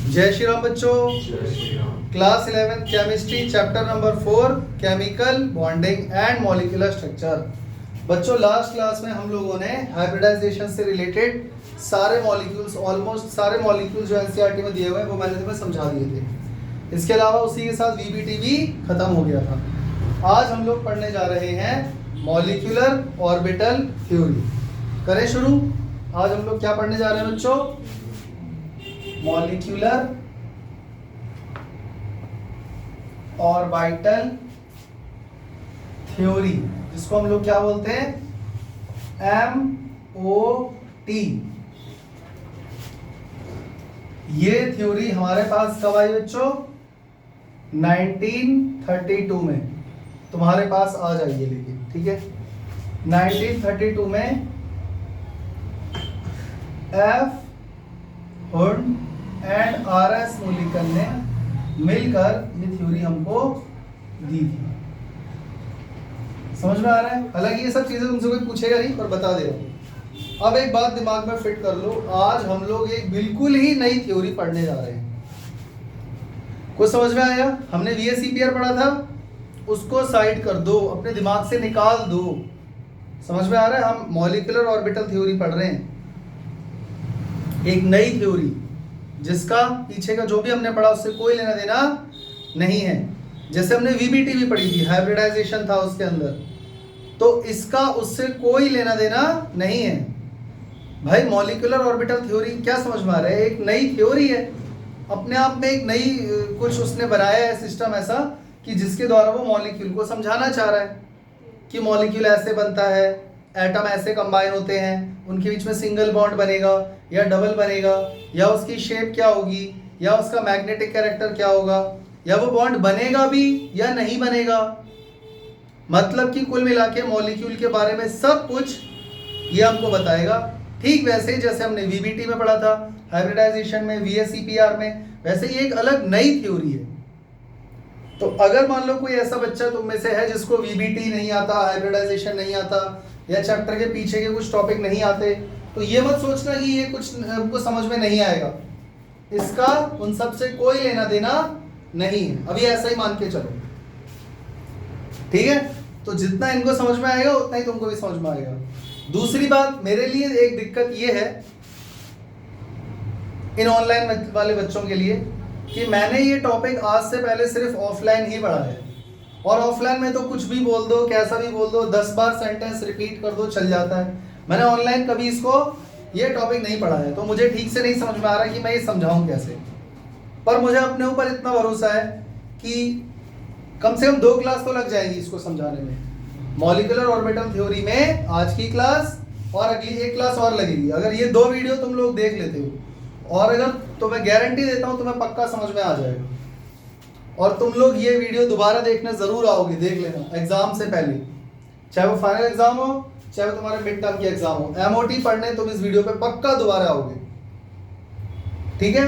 जय श्री राम बच्चों। जय Shri Ram. Class 11 chemistry chapter number 4 chemical bonding and molecular structure. बच्चों लास्ट क्लास में हम लोगों ने हाइब्रिडाइजेशन से रिलेटेड सारे मॉलिक्यूल्स ऑलमोस्ट सारे मॉलिक्यूल्स जो एनसीईआरटी में दिए हुए हैं वो मैंने तुम्हें समझा दिए थे। इसके अलावा उसी के साथ वीबीटी भी खत्म हो गया था। आज हम लोग पढ़ने जा रहे हैं मॉलिक्यूलर ऑर्बिटल थ्योरी। करें शुरू। आज हम लोग क्या पढ़ने जा रहे हैं बच्चों? मॉलिक्यूलर ऑर्बिटल थ्योरी, जिसको हम लोग क्या बोलते हैं? MOT। ये थ्योरी हमारे पास कब आई बच्चों? 1932 में। तुम्हारे पास आ जाइए लेकिन, ठीक है। 1932 में F hood and RS Mulliken ने मिलकर ये थ्योरी हमको दी थी। समझ में आ रहा है? हालांकि ये सब चीजें तुमसे कोई पूछेगा नहीं, पर बता दे रहा हूं। अब एक बात दिमाग में फिट कर लो, आज हम लोग एक बिल्कुल ही नई थ्योरी पढ़ने जा रहे हैं। कुछ समझ में आया? हमने VSEPR पढ़ा था, उसको साइड कर दो, अपने दिमाग से निकाल दो। समझ में आ रहा है? हम मॉलिक्यूलर ऑर्बिटल थ्योरी पढ़ रहे हैं, एक नई थ्योरी जिसका पीछे का जो भी हमने पढ़ा उससे कोई लेना देना नहीं है। जैसे हमने VBT भी पढ़ी थी, हाइब्रिडाइजेशन था उसके अंदर, तो इसका उससे कोई लेना देना नहीं है भाई। मॉलिक्यूलर ऑर्बिटल थ्योरी क्या समझ में आ रहा है? एक नई थ्योरी है, अपने आप में एक नई कुछ उसने बनाया है सिस्टम ऐसा कि जिसके द्वारा वो मॉलिक्यूल को समझाना चाह रहा है कि मॉलिक्यूल ऐसे बनता है, एटम ऐसे कंबाइन होते हैं, उनके बीच में सिंगल बॉन्ड बनेगा या डबल बनेगा, या उसकी शेप क्या होगी, या उसका मैग्नेटिक कैरेक्टर क्या होगा, या वो बॉन्ड बनेगा भी या नहीं बनेगा। मतलब कि कुल मिला के मॉलिक्यूल के बारे में सब कुछ ये हमको बताएगा। ठीक वैसे ही जैसे हमने VBT में पढ़ा था, हाइब्रिडाइजेशन में, VSEPR में, वैसे ही एक अलग नई थ्योरी है। तो अगर मान लो कोई ऐसा बच्चा तुम में से है जिसको VBT नहीं आता, हाइब्रिडाइजेशन नहीं आता, या चैप्टर के पीछे के कुछ टॉपिक नहीं आते, तो ये मत सोचना कि ये कुछ हमको समझ में नहीं आएगा। इसका उन सब से कोई लेना देना नहीं है। अभी ऐसा ही मान के चलो, ठीक है? तो जितना इनको समझ में आएगा उतना ही तुमको भी समझ में आएगा। दूसरी बात, मेरे लिए एक दिक्कत ये है इन ऑनलाइन वाले बच्चों के लिए कि मैंने ये टॉपिक आज से पहले सिर्फ ऑफलाइन ही पढ़ा है, और ऑफलाइन में तो कुछ भी बोल दो, कैसा भी बोल दो, 10 बार सेंटेंस रिपीट कर दो, चल जाता है। मैंने ऑनलाइन कभी इसको ये टॉपिक नहीं पढ़ा है, तो मुझे ठीक से नहीं समझ में आ रहा कि मैं ये समझाऊं कैसे। पर मुझे अपने ऊपर इतना भरोसा है कि कम से कम 2 क्लास तो लग जाएगी इसको समझाने में। मॉलिक्यूलर ऑर्बिटल थ्योरी में आज की क्लास और अगली 1 क्लास और लगेगी। अगर ये 2 वीडियो तुम लोग देख लेते हो, और अगर तो मैं गारंटी देता हूं तुम्हें पक्का समझ में आ जाएगा। और तुम लोग ये वीडियो दोबारा देखने जरूर आओगे, देख लेना एग्जाम से पहले, चाहे वो फाइनल एग्जाम हो, चाहे वो तुम्हारे मिड टर्म की एग्जाम हो। MOT पढ़ने तुम इस वीडियो पे पक्का दोबारा आओगे, ठीक है?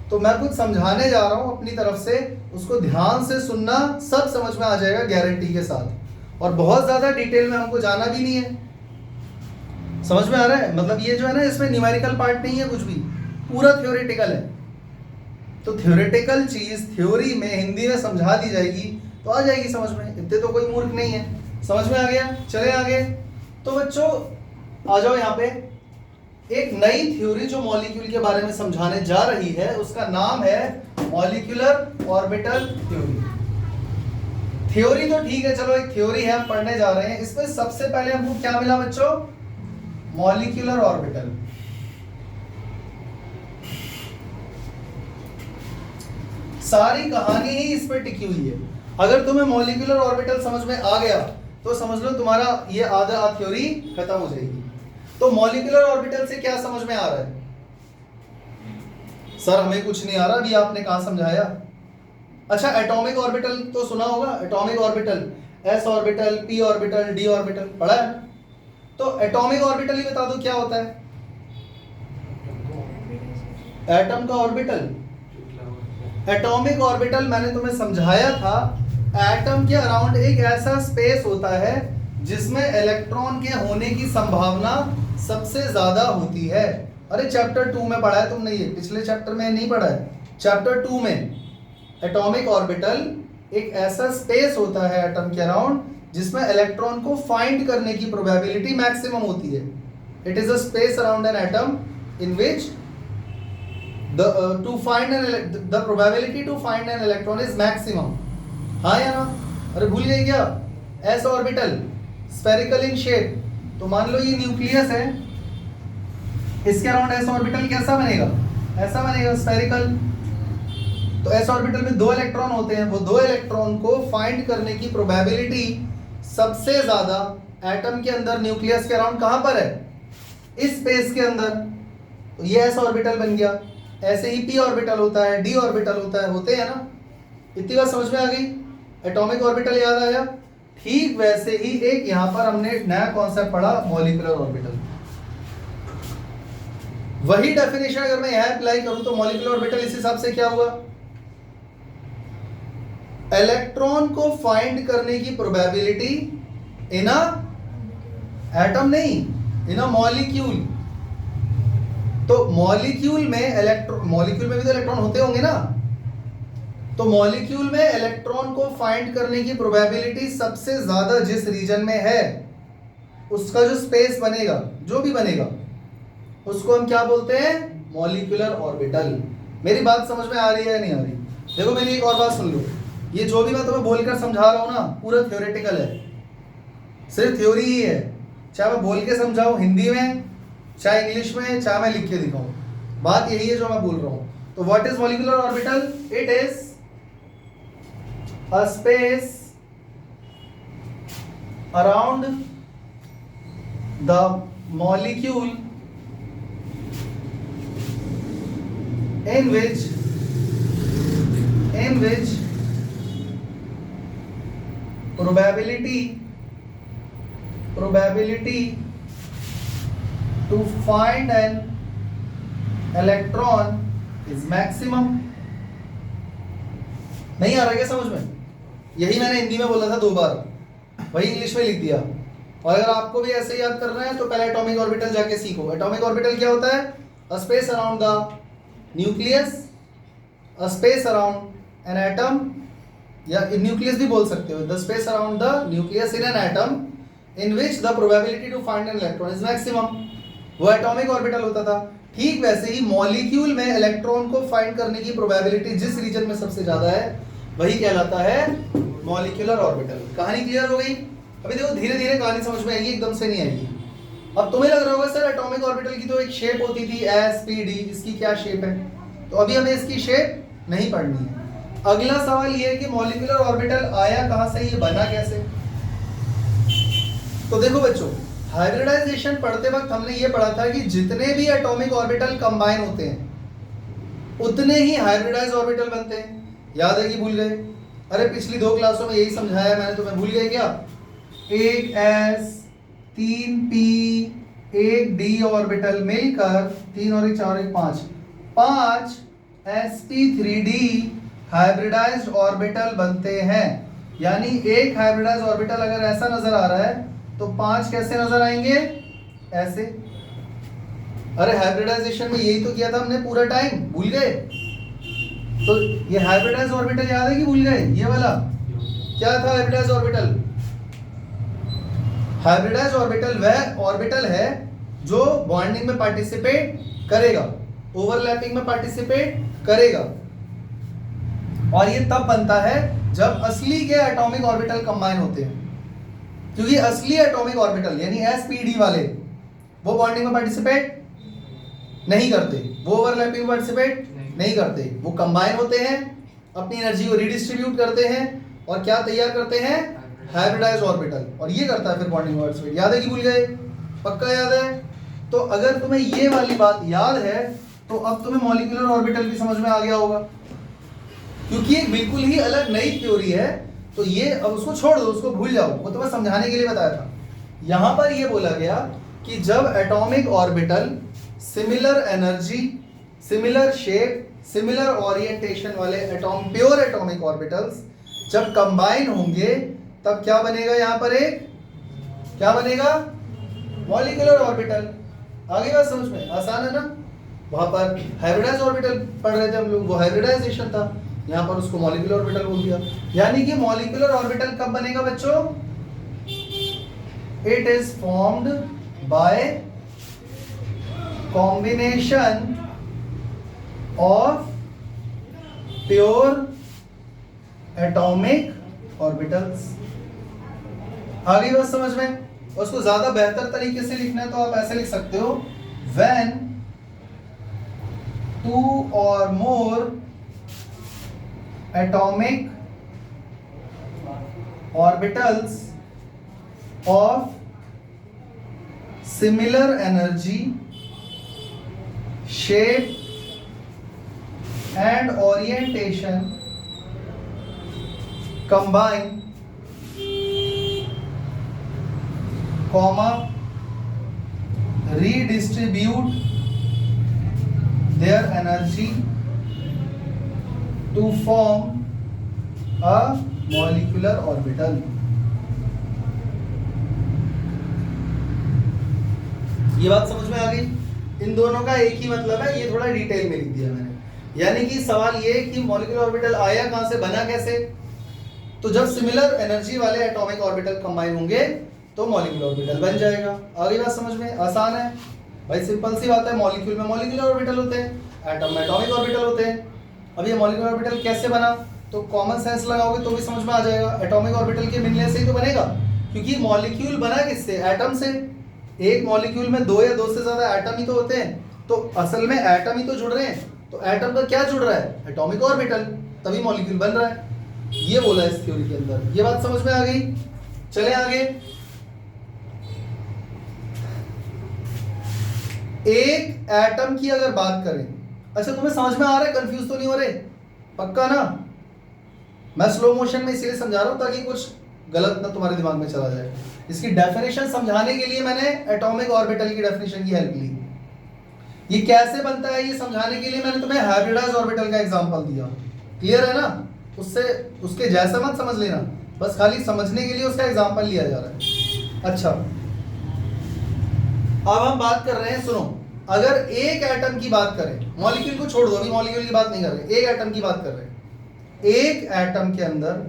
तो मैं कुछ समझाने जा रहा हूं अपनी तरफ से, उसको ध्यान से सुनना, सब समझ में आ जाएगा गारंटी के साथ। और बहुत ज्यादा डिटेल में हमको जाना भी नहीं है। समझ में आ रहा है? मतलब ये जो है ना, इसमें न्यूमेरिकल पार्ट नहीं है कुछ भी, पूरा थ्योरेटिकल है। तो थ्योरेटिकल चीज थ्योरी में हिंदी में समझा दी जाएगी तो आ जाएगी समझ में। इतने तो कोई मूर्ख नहीं है। समझ में आ गया? चले आगे। तो बच्चों आ जाओ यहाँ पे। एक नई थ्योरी जो मॉलिक्यूल के बारे में समझाने जा रही है, उसका नाम है मॉलिक्यूलर ऑर्बिटल थ्योरी। थ्योरी तो ठीक है, चलो एक थ्योरी है, हम पढ़ने जा रहे हैं। इसमें सबसे पहले हमको क्या मिला बच्चों? Molecular orbital. सारी कहानी ही इस पे टिकी हुई है। अगर तुम्हें मॉलिक्यूलर ऑर्बिटल समझ में आ गया तो समझ लो तुम्हारा ये आधा थ्योरी खत्म हो जाएगी। तो मॉलिक्यूलर ऑर्बिटल से क्या समझ में आ रहा है? सर हमें कुछ नहीं आ रहा, अभी आपने कहां समझाया। अच्छा, एटॉमिक ऑर्बिटल तो सुना होगा, atomic orbital, S orbital, P orbital, D orbital पढ़ा है? तो एटॉमिक ऑर्बिटल ही बता दो क्या होता है? एटम का ऑर्बिटल। एटॉमिक ऑर्बिटल मैंने तुम्हें समझाया था, एटम के अराउंड एक ऐसा स्पेस होता है जिसमें इलेक्ट्रॉन के होने की संभावना सबसे ज्यादा होती है। अरे चैप्टर 2 में पढ़ा है तुमने, ये पिछले चैप्टर में नहीं पढ़ा है। चैप्टर 2 में एटॉमिक ऑर्बिटल एक ऐसा स्पेस होता है एटम के अराउंड जिसमें इलेक्ट्रॉन को फाइंड करने की प्रोबेबिलिटी मैक्सिमम होती है. It is a space around an atom in which the probability to find an electron is maximum. हाँ या ना? अरे भूल गए क्या? s orbital spherical in shape. तो मान लो ये न्यूक्लियस है, इसके अराउंड s ऑर्बिटल कैसा बनेगा? ऐसा बनेगा, स्फेरिकल. तो s ऑर्बिटल में 2 इलेक्ट्रॉन होते हैं. वो 2 इलेक्ट्रॉन को फाइंड करने की प्रोबेबिलिटी सबसे ज्यादा एटम के अंदर न्यूक्लियस के अराउंड कहां पर है? इस स्पेस के अंदर. तो ये s ऑर्बिटल बन गया. ऐसे ही p ऑर्बिटल होता है, d ऑर्बिटल होता है, होते हैं ना. इतनी बात समझ में आ गई? एटॉमिक ऑर्बिटल याद आया? ठीक वैसे ही एक यहां पर हमने नया कॉन्सेप्ट पढ़ा, मॉलिक्यूलर ऑर्बिटल. वही डेफिनेशन अगर मैं यहां अप्लाई करूं तो मॉलिक्यूलर ऑर्बिटल इस हिसाब से क्या हुआ? इलेक्ट्रॉन को फाइंड करने की प्रोबेबिलिटी इन अ एटम नहीं, इन अ मॉलिक्यूल. तो मॉलिक्यूल में भी तो इलेक्ट्रॉन होते होंगे ना. तो मॉलिक्यूल में इलेक्ट्रॉन को फाइंड करने की प्रोबेबिलिटी सबसे ज्यादा जिस रीजन में है, उसका जो स्पेस बनेगा, जो भी बनेगा, उसको हम क्या बोलते हैं? Molecular orbital. मेरी बात समझ में आ रही है या नहीं आ रही? देखो मेरी एक और बात सुन लो. ये जो भी मैं तुम्हें बोलकर समझा रहा हूं ना, पूरा थ्योरेटिकल है, सिर्फ थ्योरी ही है. चाहे मैं बोल के समझाऊं हिंदी में, चाहे इंग्लिश में, चाहे मैं लिख के दिखाऊं, बात यही है जो मैं बोल रहा हूं. तो what is molecular orbital? It is a space around the molecule in which probability to find an electron is maximum. नहीं आ रहा क्या समझ में? यही मैंने हिंदी में बोला था 2 बार, वही इंग्लिश में लिख दिया. और अगर आपको भी ऐसे याद करना है तो पहले एटॉमिक ऑर्बिटल जाके सीखो. एटॉमिक ऑर्बिटल क्या होता है? A space around the nucleus, a space around an atom, या न्यूक्लियस भी बोल सकते हो. The space around the nucleus in an atom in which the probability to find an electron is maximum. वो atomic orbital होता था. ठीक वैसे ही मॉलिक्यूल में इलेक्ट्रॉन को फाइंड करने की प्रोबेबिलिटी जिस रीजन में सबसे ज्यादा है, वही कहलाता है मॉलिक्यूलर ऑर्बिटल. कहानी क्लियर हो गई? अभी देखो धीरे धीरे कहानी समझ में आएगी, एकदम से नहीं आएगी. अब तुम्हें लग रहा होगा सर एटॉमिक ऑर्बिटल की तो एक शेप होती थी एस पी डी, इसकी क्या शेप है? तो अभी हमें इसकी शेप नहीं पढ़नी है. अगला सवाल ये है कि मॉलिक्यूलर ऑर्बिटल आया कहां से, ये बना कैसे? तो देखो बच्चों, हाइब्रिडाइजेशन पढ़ते वक्त हमने ये पढ़ा था कि जितने भी एटॉमिक ऑर्बिटल कंबाइन होते हैं उतने ही हाइब्रिडाइज ऑर्बिटल बनते हैं. याद है कि भूल गए? अरे पिछली 2 क्लासों में यही समझाया मैंने, तुम्हें भूल गए क्या? एक एस, 3 पी, एक डी ऑर्बिटल मिलकर 3 और 1 4 1 5 sp3d हाइब्रिडाइज्ड ऑर्बिटल बनते हैं. यानी एक हाइब्रिडाइज्ड ऑर्बिटल अगर ऐसा नजर आ रहा है तो 5 कैसे नजर आएंगे? ऐसे. अरे हाइब्रिडाइजेशन में यही तो किया था हमने पूरा टाइम, भूल गए? तो ये हाइब्रिडाइज्ड ऑर्बिटल याद है कि भूल गए? ये वाला क्या था हाइब्रिडाइज्ड ऑर्बिटल? हाइब्रिडाइज्ड ऑर्बिटल वह ऑर्बिटल है जो बॉन्डिंग में पार्टिसिपेट करेगा, ओवरलैपिंग में पार्टिसिपेट करेगा. और ये तब बनता है जब असली के एटॉमिक ऑर्बिटल कंबाइन होते हैं. क्योंकि असली एटॉमिक ऑर्बिटल यानी sp_d वाले वो बॉन्डिंग में पार्टिसिपेट नहीं करते, वो ओवरलैपिंग में पार्टिसिपेट नहीं करते. वो कंबाइन होते हैं, अपनी एनर्जी को रिडिस्ट्रीब्यूट करते हैं और क्या तैयार करते हैं? Hybridised orbital. और ये करता है फिर बॉन्डिंग में पार्टिसिपेट. याद है कि भूल गए? पक्का याद है? तो अगर तुम्हें ये वाली बात याद है तो अब तुम्हें मॉलिक्यूलर ऑर्बिटल भी समझ में आ गया होगा. क्योंकि एक बिल्कुल ही अलग नई थ्योरी है, तो ये अब उसको छोड़ दो, उसको भूल जाओ, वो तुम्हें समझाने के लिए बताया था. यहां पर ये बोला गया कि जब atomic orbital similar energy, similar shape, similar orientation वाले प्योर एटॉमिक ऑर्बिटल्स जब कंबाइन होंगे तब क्या बनेगा? यहां पर एक क्या बनेगा? Molecular orbital. आगे बात समझ में आसान है ना? वहां पर हाइब्रिडाइज ऑर्बिटल पढ़ रहे थे हम लोग, वो हाइब्रिडाइजेशन था, यहाँ पर उसको मॉलिक्यूलर ऑर्बिटल बोल दिया। यानी कि मॉलिक्यूलर ऑर्बिटल कब बनेगा बच्चों? It is formed by combination of pure atomic orbitals. आ गई बात समझ में? उसको ज्यादा बेहतर तरीके से लिखना है तो आप ऐसे लिख सकते हो, व्हेन टू और more atomic orbitals of similar energy, shape and orientation combine, comma, redistribute their energy to form a molecular orbital। ये बात समझ में आ गई? इन दोनों का एक ही मतलब है, ये थोड़ा डिटेल में लिख दिया मैंने। यानी कि सवाल ये कि मॉलिक्यूलर ऑर्बिटल आया कहां से, बना कैसे? तो जब सिमिलर एनर्जी वाले एटॉमिक ऑर्बिटल कंबाइन होंगे तो मॉलिक्यूलर ऑर्बिटल बन जाएगा। आगे बात समझ में? आसान है भाई, सिंपल सी बात है। मॉलिक्यूल में मॉलिक्यूलर ऑर्बिटल होते हैं, एटम में एटॉमिक ऑर्बिटल होते हैं। अब ये मॉलिक्यूलर ऑर्बिटल कैसे बना, तो कॉमन सेंस लगाओगे तो भी समझ में आ जाएगा। एटॉमिक ऑर्बिटल के मिलने से ही तो बनेगा, क्योंकि मॉलिक्यूल बना किससे? एटम से। एक मॉलिक्यूल में दो या दो से ज्यादा एटम ही तो होते हैं, तो असल में एटम ही तो जुड़ रहे हैं। तो एटम का क्या जुड़ रहा है? एटॉमिक ऑर्बिटल, तभी मॉलिक्यूल बन रहा है। ये बोला इस थ्योरी के अंदर। ये बात समझ में आ गई? चले आगे। एक एटम की अगर बात करें, अच्छा तुम्हें समझ में आ रहा है? कंफ्यूज तो नहीं हो रहे? पक्का ना? मैं स्लो मोशन में इसीलिए समझा रहा हूं ताकि कुछ गलत ना तुम्हारे दिमाग में चला जाए। इसकी डेफिनेशन समझाने के लिए मैंने एटॉमिक ऑर्बिटल की डेफिनेशन की हेल्प ली। ये कैसे बनता है ये समझाने के लिए मैंने तुम्हें हाइब्रिडाइज ऑर्बिटल का एग्जांपल दिया। क्लियर है ना? उससे उसके जैसा मत समझ लेना, बस खाली समझने के लिए उसका एग्जांपल लिया जा रहा है। अच्छा, अब हम बात कर रहे हैं, सुनो, अगर एक एटम की बात करें, मॉलिक्यूल को छोड़ दो, अभी मॉलिक्यूल की बात नहीं कर रहे, एक एटम की बात कर रहे हैं। एक एटम के अंदर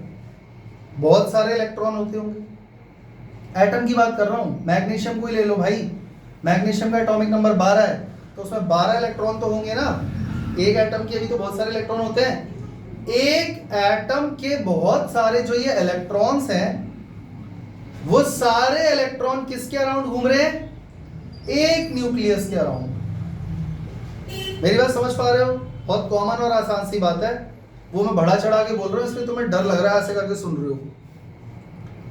बहुत सारे इलेक्ट्रॉन होते होंगे। एटम की बात कर रहा हूं, मैग्नीशियम को ही ले लो भाई। मैग्नीशियम का एटॉमिक नंबर 12 है, तो उसमें 12 इलेक्ट्रॉन तो होंगे ना। एक एटम के भी तो बहुत सारे इलेक्ट्रॉन होते हैं। एक एटम के बहुत सारे जो ये इलेक्ट्रॉन्स हैं, वो सारे इलेक्ट्रॉन किसके अराउंड घूम रहे हैं? एक न्यूक्लियस के अराउंड। मेरी बात समझ पा रहे हो? बहुत कॉमन और आसान सी बात है, वो मैं बढ़ा चढ़ा के बोल रहा हूं, इसलिए तुम्हें डर लग रहा है ऐसे करके सुन रहे हो।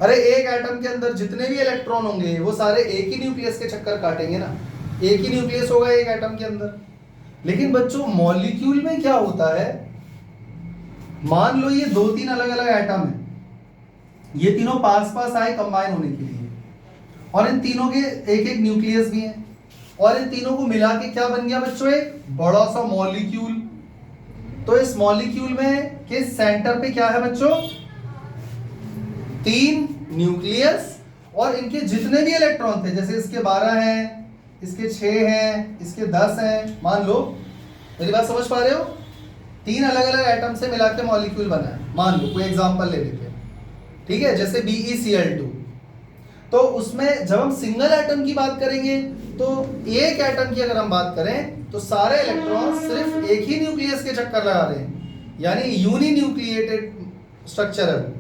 अरे एक एटम के अंदर जितने भी इलेक्ट्रॉन होंगे वो सारे एक ही न्यूक्लियस के चक्कर काटेंगे ना। एक ही न्यूक्लियस होगा एक एटम के अंदर। लेकिन बच्चों मॉलिक्यूल में क्या होता है, मान लो ये दो तीन अलग अलग एटम है, ये तीनों पास पास आए कंबाइन होने के लिए, और इन तीनों के एक एक न्यूक्लियस भी है, और इन तीनों को मिला के क्या बन गया बच्चों? एक बड़ा सा मॉलिक्यूल। तो इस मॉलिक्यूल में के सेंटर पे क्या है बच्चों? तीन न्यूक्लियस, और इनके जितने भी इलेक्ट्रॉन थे, जैसे इसके 12 हैं, इसके 6 हैं, इसके 10 हैं, मान लो। मेरी बात समझ पा रहे हो? तीन अलग अलग एटम से मिला के मॉलिक्यूल बना है, मान लो। कोई एग्जांपल ले लेते हैं, ठीक है, जैसे BeCl2। तो उसमें जब हम सिंगल एटम की बात करेंगे, तो एक एटम की अगर हम बात करें तो सारे इलेक्ट्रॉन सिर्फ एक ही न्यूक्लियस के चक्कर लगा रहे हैं, यानी यूनि न्यूक्लिएटेड स्ट्रक्चर है।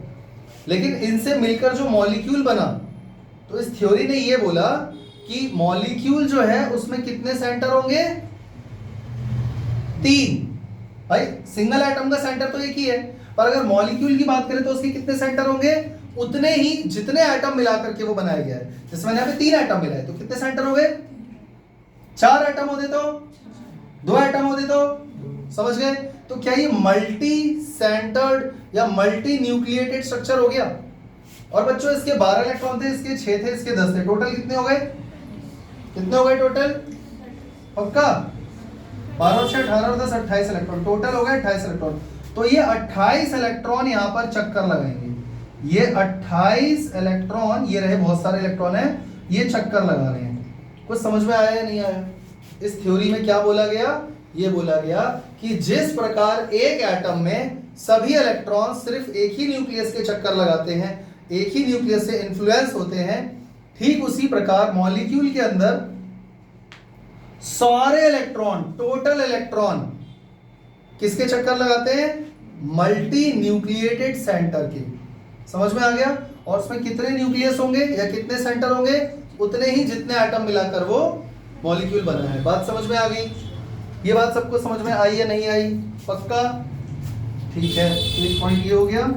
लेकिन इनसे मिलकर जो मॉलिक्यूल बना, तो इस थ्योरी ने ये बोला कि मॉलिक्यूल जो है उसमें कितने सेंटर होंगे? 3। भाई सिंगल एटम का सेंटर तो एक ही है, पर अगर मॉलिक्यूल की बात करें तो उसके कितने सेंटर होंगे? उतने ही जितने एटम मिलाकर के वो बनाया गया है। जैसे मैंने यहाँ पे 3 एटम मिलाए, तो कितने सेंटर हो गए? 4 एटम होते तो 2 एटम होते तो, समझ गए? तो क्या ये मल्टी सेंटर्ड या मल्टी न्यूक्लिएटेड स्ट्रक्चर हो गया? और बच्चों इसके 12 इलेक्ट्रॉन थे, इसके 6 थे, इसके 10 थे, टोटल कितने हो गए? कितने हो गए टोटल? पक्का? 12 से 18 और 10 28 इलेक्ट्रॉन, टोटल हो गए 28 इलेक्ट्रॉन। तो ये 28 इलेक्ट्रॉन यहाँ पर चक्कर लगाएंगे। ये 28 इलेक्ट्रॉन, ये रहे बहुत सारे इलेक्ट्रॉन है, ये चक्कर लगा रहे हैं। कुछ समझ में आया या नहीं आया? इस थ्योरी में क्या बोला गया? ये बोला गया कि जिस प्रकार एक एटम में सभी इलेक्ट्रॉन सिर्फ एक ही न्यूक्लियस के चक्कर लगाते हैं, एक ही न्यूक्लियस से इन्फ्लुएंस होते हैं, ठीक उसी प्रकार मॉलिक्यूल के अंदर सारे इलेक्ट्रॉन, टोटल इलेक्ट्रॉन किसके चक्कर लगाते हैं? मल्टी न्यूक्लिएटेड सेंटर के। समझ में आ गया? और उसमें कितने न्यूक्लियस होंगे या कितने सेंटर होंगे? उतने ही जितने एटम मिलाकर वो मॉलिक्यूल बना है। बात समझ में आ गई? ये बात सबको समझ में आई या नहीं आई? पक्का? ठीक है, एक पॉइंट ये हो गया।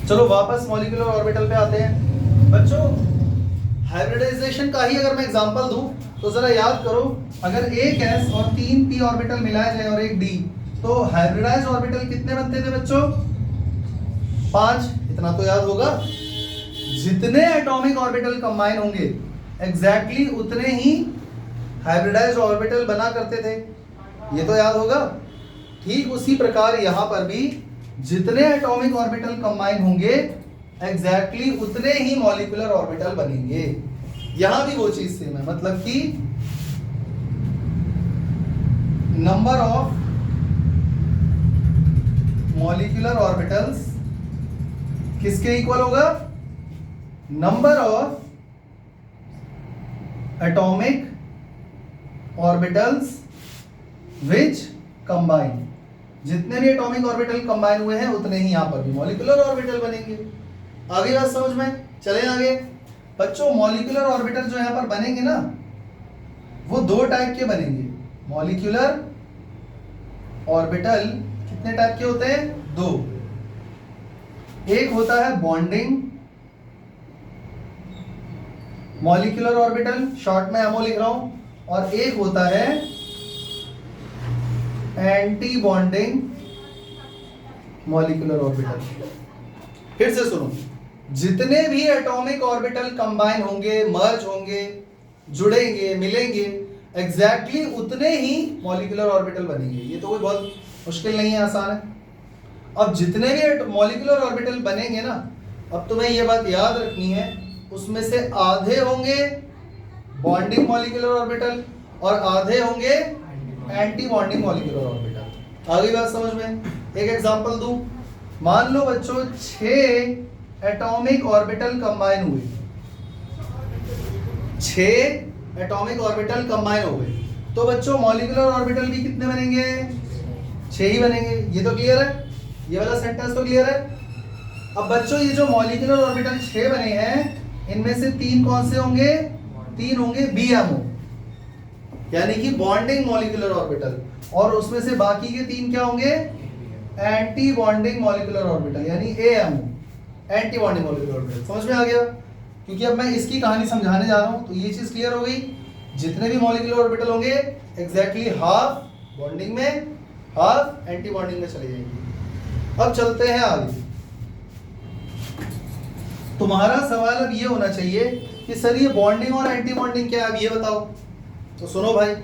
चलो वापस मॉलिक्यूलर ऑर्बिटल पे आते हैं। बच्चों हाइब्रिडाइजेशन का ही अगर मैं एग्जांपल दूं तो जरा याद करो, अगर एक s और 3 p ऑर्बिटल मिलाए जाए और एक d, तो हाइब्रिडाइज्ड ऑर्बिटल कितने बनते थे बच्चों? 5। इतना तो याद होगा। जितने एटॉमिक ऑर्बिटल कंबाइन होंगे एग्जैक्टली उतने ही हाइब्रिडाइज्ड ऑर्बिटल बना करते थे। ये तो याद होगा। ठीक उसी प्रकार यहां पर भी जितने एटॉमिक ऑर्बिटल कंबाइन होंगे एग्जैक्टली उतने ही मॉलिक्यूलर ऑर्बिटल बनेंगे। यहां भी वो चीज सेम है, मतलब कि नंबर ऑफ मॉलिक्यूलर ऑर्बिटल्स किसके इक्वल होगा? Number of atomic orbitals which combine. जितने भी एटॉमिक ऑर्बिटल कंबाइन हुए हैं उतने ही यहां पर भी मॉलिक्यूलर ऑर्बिटल बनेंगे। आगे बात समझ में? चले आगे। बच्चों मॉलिक्यूलर ऑर्बिटल जो यहां पर बनेंगे ना, वो 2 टाइप के बनेंगे। मॉलिक्यूलर ऑर्बिटल कितने टाइप के होते हैं? 2। एक होता है बॉन्डिंग मॉलिक्यूलर ऑर्बिटल, शॉर्ट में एमओ लिख रहा हूं, और एक होता है एंटी बॉन्डिंग मॉलिक्यूलर ऑर्बिटल। फिर से सुनो, जितने भी एटॉमिक ऑर्बिटल कंबाइन होंगे, मर्ज होंगे, जुड़ेंगे, मिलेंगे, एग्जैक्टली उतने ही मॉलिक्यूलर ऑर्बिटल बनेंगे। ये तो कोई बहुत मुश्किल नहीं है, आसान है। अब जितने भी मॉलिक्यूलर ऑर्बिटल बनेंगे ना, अब तुम्हें ये बात याद रखनी है, उसमें से आधे होंगे बॉन्डिंग मॉलिक्यूलर ऑर्बिटल और आधे होंगे एंटी बॉन्डिंग मॉलिक्यूलर ऑर्बिटल। आगे बात समझ में? एक एग्जांपल दूं। मान लो बच्चों 6 एटॉमिक ऑर्बिटल कंबाइन हुए, 6 एटॉमिक ऑर्बिटल कंबाइन हो गए, तो बच्चों मॉलिक्यूलर ऑर्बिटल भी कितने बनेंगे? 6 ही बनेंगे। ये तो क्लियर है? ये वाला सेंटेंस तो क्लियर है? अब बच्चों ये जो मॉलिक्यूलर ऑर्बिटल 6 बने हैं, इनमें से 3 कौन से होंगे? 3 होंगे BMO, यानी कि बॉन्डिंग मॉलिक्यूलर ऑर्बिटल, और उसमें से बाकी के 3 क्या होंगे? एंटी बॉन्डिंग मॉलिक्यूलर ऑर्बिटल, यानी AMO, anti bonding molecular orbital. समझ में आ गया? क्योंकि अब मैं इसकी कहानी समझाने जा रहा हूं, तो ये चीज क्लियर हो गई। जितने भी मॉलिक्यूलर ऑर्बिटल होंगे एग्जैक्टली हाफ बॉन्डिंग में, हाफ एंटी बॉन्डिंग में चले जाएंगे। अब चलते हैं आगे। तुम्हारा सवाल अब ये होना चाहिए कि सर ये बॉन्डिंग और एंटी बॉन्डिंग क्या है, अब ये बताओ। तो सुनो भाई,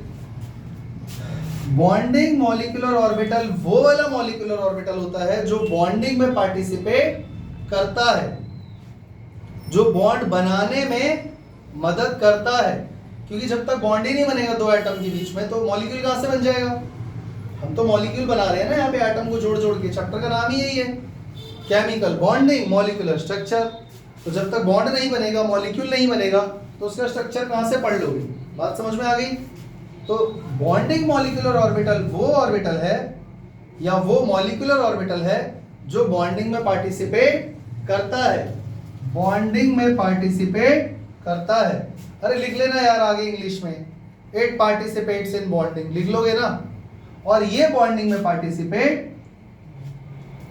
बॉन्डिंग मॉलिक्यूलर ऑर्बिटल वो वाला मॉलिक्यूलर ऑर्बिटल होता है जो बॉन्डिंग में पार्टिसिपेट करता है, जो बॉन्ड बनाने में मदद करता है। क्योंकि जब तक बॉन्ड ही नहीं बनेगा 2 एटम के बीच में, तो मॉलिक्यूल कहां से बन जाएगा? हम तो मॉलिक्यूल बना रहे हैं ना यहाँ पे, एटम को जोड़ जोड़ के। चैप्टर का नाम ही यही है, केमिकल बॉन्डिंग मॉलिक्यूलर स्ट्रक्चर। तो जब तक बॉन्ड नहीं बनेगा, मॉलिक्यूल नहीं बनेगा, तो उसका स्ट्रक्चर कहां से पढ़ लोगे? बात समझ में आ गई? तो बॉन्डिंग मॉलिक्यूलर ऑर्बिटल वो ऑर्बिटल है या वो मॉलिक्यूलर ऑर्बिटल है जो बॉन्डिंग में पार्टिसिपेट करता है, बॉन्डिंग में पार्टिसिपेट करता है। अरे लिख लेना यार आगे इंग्लिश में, इट पार्टिसिपेट्स इन बॉन्डिंग, लिख लोगे ना। और ये बॉन्डिंग में पार्टिसिपेट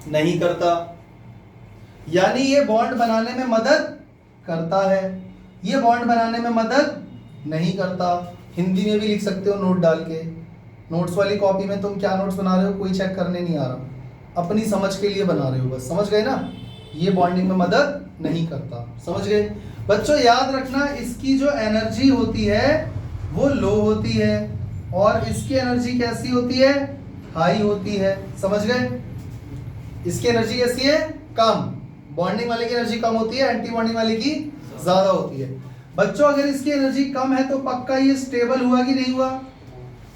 नहीं करता, यानी ये बॉन्ड बनाने में मदद करता है, ये बॉन्ड बनाने में मदद नहीं करता। हिंदी में भी लिख सकते हो नोट डाल के। नोट्स वाली कॉपी में तुम क्या नोट्स बना रहे हो कोई चेक करने नहीं आ रहा, अपनी समझ के लिए बना रहे हो बस। समझ गए ना? ये बॉन्डिंग में मदद नहीं करता। समझ गए बच्चों? याद रखना, इसकी जो एनर्जी होती है वो लो होती है और इसकी एनर्जी कैसी होती है? हाई होती है। समझ गए? इसकी एनर्जी कैसी है? कम। बॉन्डिंग वाले की एनर्जी कम होती है, एंटी बॉन्डिंग वाले की ज्यादा होती है। बच्चों अगर इसकी एनर्जी कम है तो पक्का ये स्टेबल हुआ कि नहीं हुआ,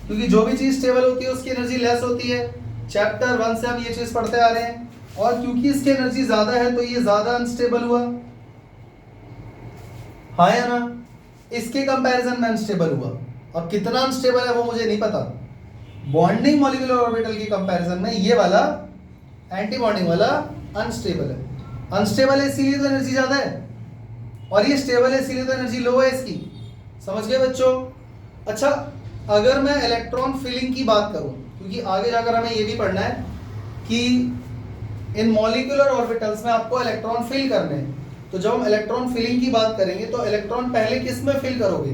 क्योंकि जो भी चीज स्टेबल होती है उसकी एनर्जी लेस होती है। चैप्टर 1 से हम ये चीज पढ़ते आ रहे हैं। और क्योंकि इसकी एनर्जी ज्यादा है तो ये ज्यादा अनस्टेबल हुआ, हाँ या ना? इसके कंपैरिजन में अनस्टेबल हुआ। अब कितना अनस्टेबल है वो मुझे नहीं पता। बॉन्डिंग मॉलिक्यूलर ऑर्बिटल के कंपैरिजन में ये वाला एंटी बॉन्डिंग वाला अनस्टेबल है। अनस्टेबल है इसीलिए तो एनर्जी ज्यादा है, और ये स्टेबल है इसीलिए तो एनर्जी लो है इसकी। समझ गए बच्चों? अच्छा, अगर मैं इलेक्ट्रॉन फिलिंग की बात करूं, क्योंकि आगे जाकर हमें ये भी पढ़ना है कि इन मॉलिक्यूलर ऑर्बिटल्स में आपको इलेक्ट्रॉन फिल करने हैं। तो जब हम इलेक्ट्रॉन फिलिंग की बात करेंगे तो इलेक्ट्रॉन पहले किस में फिल करोगे,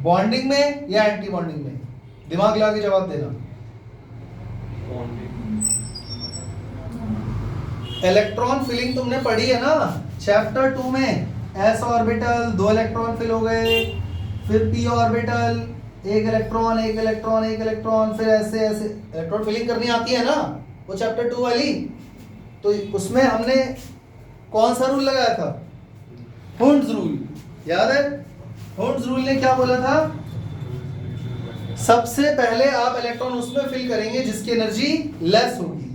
बॉन्डिंग में या एंटी बॉन्डिंग में? दिमाग लगा के जवाब देना। इलेक्ट्रॉन फिलिंग तुमने पढ़ी है ना चैप्टर 2 में। s ऑर्बिटल 2 इलेक्ट्रॉन फिल हो गए, फिर p orbital 1 electron 1 electron 1 electron, फिर ऐसे ऐसे इलेक्ट्रॉन फिलिंग करनी आती है ना, वो चैप्टर 2 वाली। तो उसमें हमने कौन सा रूल लगाया था? हुंड्स रूल, याद है? हुंड्स रूल ने क्या बोला था? सबसे पहले आप इलेक्ट्रॉन उसमें फिल करेंगे जिसकी एनर्जी लेस होगी,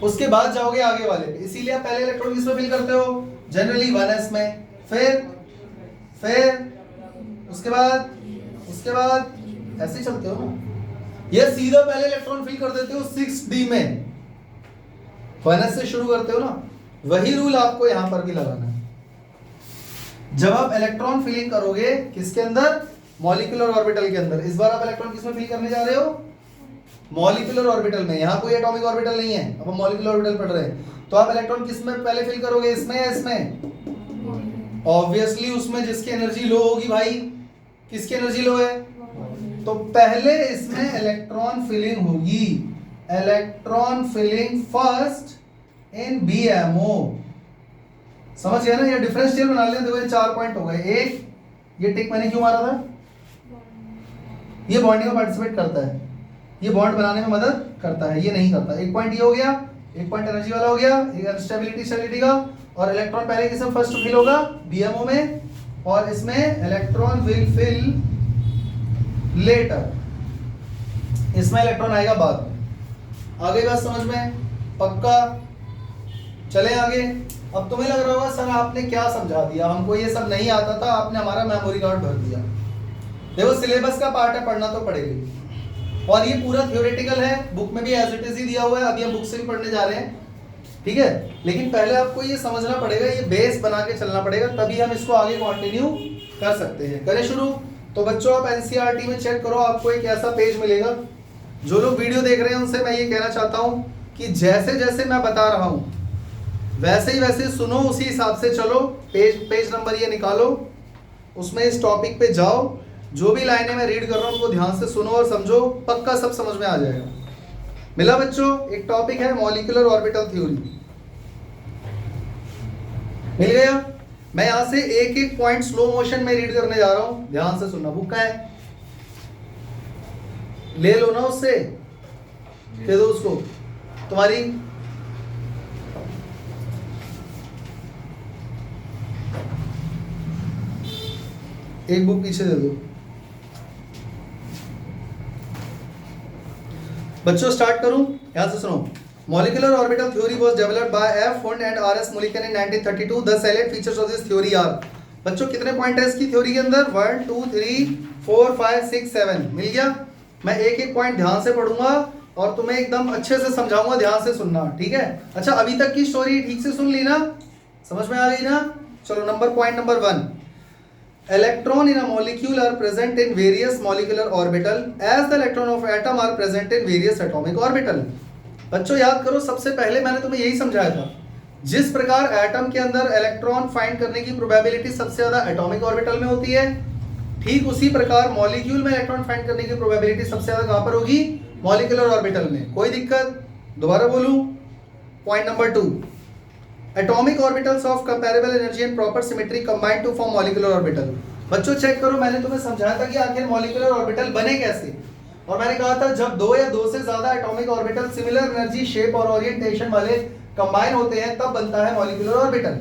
उसके बाद जाओगे आगे वाले पे। इसीलिए आप पहले इलेक्ट्रॉन किसमें फिल करते हो? जनरली 1s में, फिर उसके बाद ऐसे ही चलते हो ना। ये सीधा पहले इलेक्ट्रॉन फिल कर देते हो 6d में, 1s से शुरू करते हो ना। वही रूल आपको यहां पर भी लगाना है। जब आप इलेक्ट्रॉन फिलिंग करोगे किसके अंदर? मॉलिक्यूलर ऑर्बिटल के अंदर। इस बार आप इलेक्ट्रॉन किसमें फिल करने जा रहे हो? मॉलिक्यूलर ऑर्बिटल में। यहाँ कोई एटॉमिक ऑर्बिटल नहीं है, अब हम मॉलिक्यूलर ऑर्बिटल पढ़ रहे हैं। तो आप इलेक्ट्रॉन किसमें पहले फिल करोगे, इसमें या इसमें? ऑब्वियसली उसमें जिसकी एनर्जी लो होगी भाई। किसकी एनर्जी लो है? तो पहले इसमें इलेक्ट्रॉन फिलिंग होगी, electron filling first in BMO। समझ गया ना? ये डिफरेंशियल बना लें। देखो ये 4 पॉइंट हो गए। एक, ये टिक मैंने क्यों मारा था? ये बॉन्डिंग में पार्टिसिपेट करता है, ये बॉन्ड बनाने में मदद करता है, ये नहीं करता। एक पॉइंट ये हो गया, एक पॉइंट एनर्जी वाला हो गया, एक अनस्टेबिलिटी स्टेबिलिटी का। और इलेक्ट्रॉन पहले किसमें फर्स्ट फिल होगा? BMO में, और इसमें इलेक्ट्रॉन विल फिल लेटर, इसमें इलेक्ट्रॉन आएगा बाद में। आगे बात समझ में? पक्का? चले आगे। अब तुम्हें लग रहा होगा सर आपने क्या समझा दिया, हमको ये सब नहीं आता था, आपने हमारा मेमोरी कार्ड भर दिया। देखो सिलेबस का पार्ट है, पढ़ना तो पड़ेगा। और ये पूरा थ्योरेटिकल है, बुक में भी एज इट इज ही दिया हुआ है। अभी हम बुक से भी पढ़ने जा रहे हैं, ठीक है? लेकिन पहले आपको ये समझना पड़ेगा, ये बेस बना के चलना पड़ेगा, तभी हम इसको आगे कंटिन्यू कर सकते हैं। करें शुरू? तो बच्चों आप एनसीईआरटी में चेक करो, आपको एक ऐसा पेज मिलेगा। जो लोग वीडियो देख रहे हैं उनसे मैं ये कहना चाहता हूँ कि जैसे जैसे मैं बता रहा हूँ वैसे ही वैसे सुनो, उसी हिसाब से चलो। पेज नंबर ये निकालो, उसमें इस टॉपिक पे जाओ, जो भी लाइनें मैं रीड कर रहा हूँ उनको ध्यान से सुनो और समझो, पक्का सब समझ में आ जाएगा। मिला बच्चों? एक टॉपिक है मॉलिक्यूलर ऑर्बिटल थ्योरी, मिल गया? मैं यहां से एक एक पॉइंट स्लो मोशन में रीड करने जा रहा हूं, ध्यान से सुनना। बुक का है, ले लो ना, उससे दे दो उसको, तुम्हारी एक बुक पीछे दे दो। बच्चों स्टार्ट करूं? यहां से सुनो। Molecular orbital theory was developed by F. Hund and R. S. Mulliken in 1932. The salient features of this theory are, बच्चों कितने पॉइंट है इसकी थ्योरी के अंदर? 1 2 3 4 5 6 7। मिल गया? मैं एक एक पॉइंट ध्यान से पढ़ूंगा और तुम्हें एकदम अच्छे से समझाऊंगा, ध्यान से सुनना, ठीक है? अच्छा, अभी तक की स्टोरी ठीक से सुन ली ना? समझ में आ गई ना? चलो point number 1। Electron in a molecule are present in various molecular orbital as the electron of atom are present in various atomic orbital। बच्चों याद करो, सबसे पहले मैंने तुम्हें यही समझाया था, जिस प्रकार एटम के अंदर इलेक्ट्रॉन फाइंड करने की प्रोबेबिलिटी सबसे ज्यादा एटॉमिक ऑर्बिटल में होती है, ठीक उसी प्रकार मॉलिक्यूल में इलेक्ट्रॉन फाइंड करने की प्रोबेबिलिटी सबसे ज्यादा कहां पर होगी? मॉलिक्यूलर ऑर्बिटल में। कोई दिक्कत? दोबारा बोलूं? Point number 2, atomic orbitals of comparable energy and proper symmetry combine to form molecular orbital. बच्चों चेक करो, मैंने तुम्हें समझाया था कि आखिर मॉलिक्यूलर ऑर्बिटल बने कैसे, और मैंने कहा था जब 2 या 2 से ज्यादा atomic orbital similar energy, shape और ओरिएंटेशन वाले कंबाइन होते हैं तब बनता है मॉलिक्यूलर ऑर्बिटल।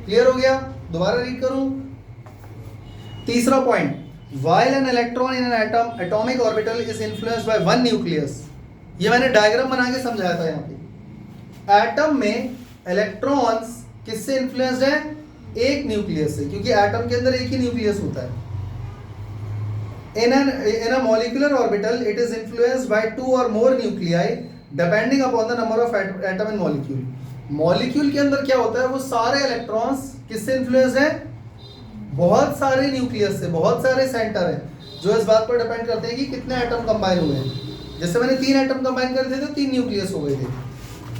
क्लियर हो गया? दोबारा रीड करूं? तीसरा point, while an electron in an atomic orbital is influenced by one nucleus, ये मैंने डायग्राम बना के समझाया था यहाँ पे। एटम में इलेक्ट्रॉन्स किससे इन्फ्लुएंस्ड है? एक न्यूक्लियस से, क्योंकि एटम के अंदर एक ही न्यूक्लियस होता है। In a molecular orbital, it is influenced by two or more nuclei depending upon the number of atom in molecule. Molecule के अंदर क्या होता है, वो सारे इलेक्ट्रॉन्स किससे इन्फ्लुएंस्ड है? बहुत सारे न्यूक्लियस से, बहुत सारे सेंटर हैं जो इस बात पर डिपेंड करते हैं कि कितने एटम कंबाइन हुए हैं। जैसे मैंने 3 एटम कंबाइन कर दिए थे तो 3 न्यूक्लियस हो गए थे।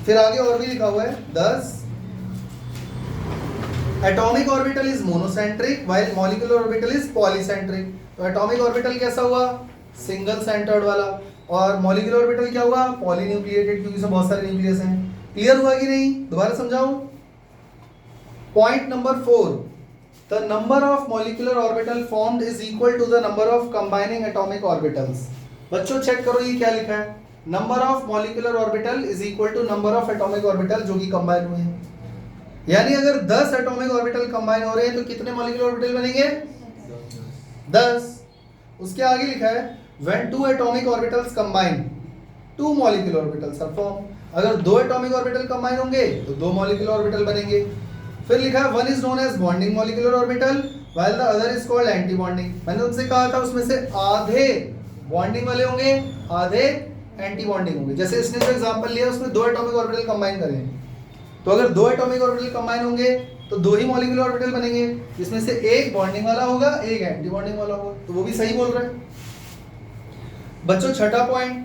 फिर आगे और भी लिखा हुआ है 10, atomic orbital is monocentric while molecular orbital is polycentric. तो एटॉमिक ऑर्बिटल कैसा हुआ? सिंगल सेंटर्ड वाला। और मॉलिक्यूलर ऑर्बिटल क्या हुआ? पॉलीन्यूक्लिएटेड, क्योंकि इसमें बहुत सारे न्यूक्लियस हैं। क्लियर हुआ कि नहीं? दोबारा समझाऊं। Point number 4, the number of molecular orbital formed is equal to the number of combining atomic orbitals. बच्चों चेक करो ये क्या लिखा है, number of molecular orbital is equal to number of atomic orbital जो कि कंबाइन हुए हैं। यानी अगर 10 एटॉमिक ऑर्बिटल कंबाइन हो रहे हैं तो कितने मॉलिक्यूलर ऑर्बिटल बनेंगे? 10। उसके आगे लिखा है when two atomic orbitals combine, two molecular orbitals are formed। अगर 2 एटॉमिक ऑर्बिटल कंबाइन होंगे तो 2 मॉलिक्यूलर ऑर्बिटल बनेंगे। फिर लिखा है one is known as bonding molecular orbital while the other is called anti bonding. मैंने तुमसे कहा था उसमें से आधे बॉन्डिंग वाले होंगे, आधे एंटी बॉन्डिंग होंगे। जैसे इसने जो एग्जांपल लिया उसमें 2 एटॉमिक ऑर्बिटल कंबाइन करें, तो अगर 2 एटॉमिक ऑर्बिटल कंबाइन होंगे तो 2 ही मॉलिक्यूलर ऑर्बिटल बनेंगे, जिसमें से एक बॉन्डिंग वाला होगा, एक एंटी बॉन्डिंग वाला होगा। तो वो भी सही बोल रहे हैं बच्चों। छठा point,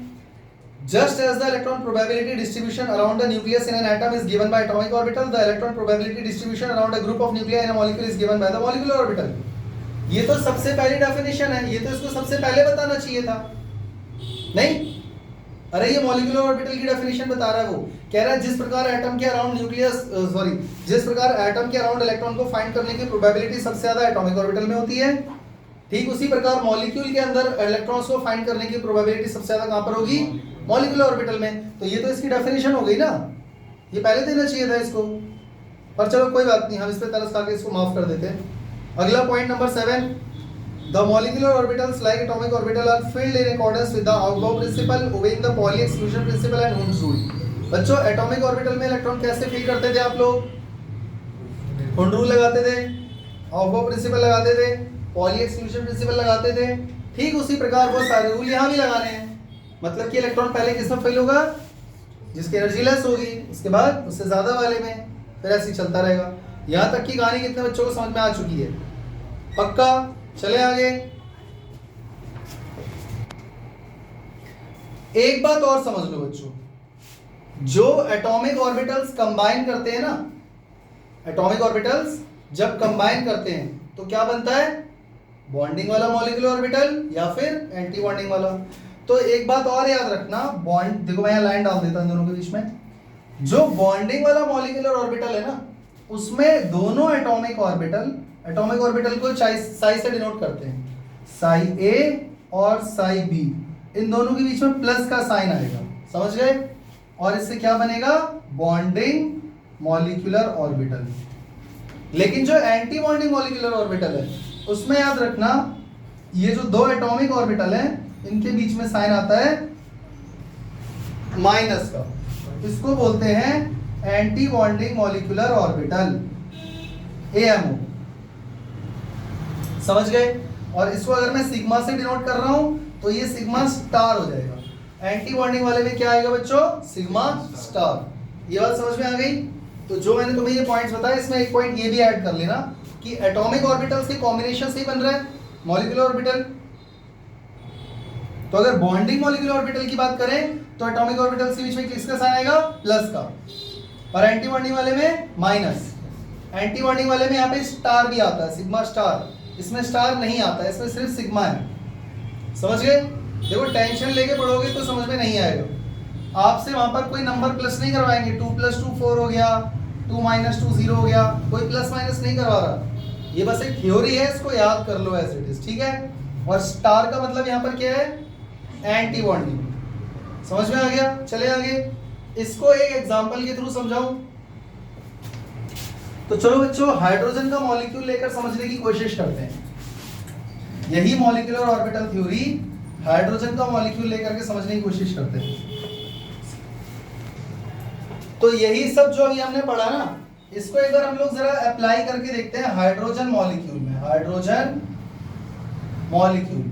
just as the electron probability distribution around the nucleus in an atom is given by atomic orbital, the electron probability distribution around a group of nuclei in a molecule is given by the molecular orbital। ये तो सबसे पहली definition है, ये तो इसको सबसे पहले बताना चाहिए था, नहीं? अरे ये मॉलिक्यूलर ऑर्बिटल की डेफिनेशन बता रहा है। वो कह रहा है जिस प्रकार एटम के अराउंड जिस प्रकार एटम के अराउंड इलेक्ट्रॉन को फाइंड करने की प्रोबेबिलिटी सबसे ज्यादा एटॉमिक ऑर्बिटल में होती है, ठीक उसी प्रकार मॉलिक्यूल के अंदर इलेक्ट्रॉन्स को फाइंड करने की प्रोबेबिलिटी सबसे ज्यादा कहां पर होगी? मॉलिक्यूलर ऑर्बिटल में। तो ये तो इसकी डेफिनेशन हो गई ना, ये पहले देना चाहिए था इसको, पर चलो कोई बात नहीं, हम इस पे तरस खा के इसको माफ कर देते हैं। अगला point number 7, the molecular orbitals like atomic orbital are filled in accordance with the aufbau principle obeying the Pauli exclusion principle and Hund's rule. बच्चों एटॉमिक ऑर्बिटल में इलेक्ट्रॉन कैसे फिल करते थे आप लोग? हुंड रूल लगाते थे, आउटबाउ प्रिंसिपल लगाते थे, पॉली एक्सक्लूजन प्रिंसिपल लगाते थे। ठीक उसी प्रकार वो सारे रूल यहाँ भी लगाने हैं। मतलब कि इलेक्ट्रॉन पहले किस में फेल होगा? जिसकी एनर्जी लेस होगी, उसके बाद उससे ज्यादा वाले में, फिर ऐसे ही चलता रहेगा। यहाँ तक की कहानी कितने बच्चों को समझ में आ चुकी है? पक्का? चले आगे। एक बात और समझ लो बच्चों, जो एटॉमिक ऑर्बिटल्स कंबाइन करते हैं ना, एटॉमिक ऑर्बिटल्स जब कंबाइन करते हैं तो क्या बनता है? बॉन्डिंग वाला मॉलिक्यूलर ऑर्बिटल या फिर एंटी बॉन्डिंग वाला। तो एक बात और याद रखना, बॉन्ड, देखो मैं यहाँ लाइन डाल देता हूं दोनों के बीच में। जो बॉन्डिंग वाला मॉलिक्यूलर ऑर्बिटल है ना, उसमें दोनों एटॉमिक ऑर्बिटल को साई से डिनोट करते हैं, साई ए और साई बी। इन दोनों के बीच में प्लस का साइन आएगा, समझ गए? और इससे क्या बनेगा? Bonding molecular orbital. लेकिन जो एंटी बॉन्डिंग मॉलिक्यूलर ऑर्बिटल है उसमें याद रखना, ये जो 2 एटॉमिक ऑर्बिटल है इनके बीच में साइन आता है माइनस का, इसको बोलते हैं anti bonding molecular orbital, AMO। समझ गए? और इसको अगर मैं सिग्मा से डिनोट कर रहा हूं तो ये सिग्मा स्टार हो जाएगा। एंटी बॉन्डिंग वाले में क्या आएगा बच्चों? Sigma star. ये बात समझ में आ गई? तो जो मैंने तुम्हें ये पॉइंट्स बताया, इसमें एक पॉइंट ये भी ऐड कर लेना कि एटॉमिक ऑर्बिटल्स के कॉम्बिनेशन से ही बन रहा है मॉलिक्यूलर ऑर्बिटल। तो अगर बॉन्डिंग मॉलिक्यूलर ऑर्बिटल की बात करें तो एटॉमिक ऑर्बिटल्स के बीच में किसका साइन आएगा? प्लस का। और एंटी बॉन्डिंग वाले में माइनस। एंटी बॉन्डिंग वाले में यहाँ पे स्टार भी आता है, सिग्मा स्टार। इसमें स्टार नहीं आता है, इसमें सिर्फ सिग्मा है। समझ गए? देखो टेंशन लेके पढ़ोगे तो समझ में नहीं आएगा। आपसे वहां पर कोई नंबर प्लस नहीं करवाएंगे, 2 + 2 4 हो गया, 2 - 2 0 हो गया, कोई प्लस माइनस नहीं करवा रहा। ये बस एक थ्योरी है, इसको याद कर लो एज इट इज, ठीक है? और स्टार का मतलब यहाँ पर क्या है? Anti bonding. समझ में आ गया? चले आगे, इसको एक एग्जांपल के थ्रू समझाऊं। तो चलो बच्चों हाइड्रोजन का मॉलिक्यूल लेकर समझने की कोशिश करते हैं। यही मॉलिक्यूलर ऑर्बिटल थ्योरी हाइड्रोजन का मॉलिक्यूल लेकर के समझने की कोशिश करते हैं। तो यही सब जो अभी हमने पढ़ा ना, इसको एक बार हम लोग जरा अप्लाई करके देखते हैं हाइड्रोजन मॉलिक्यूल में। हाइड्रोजन मॉलिक्यूल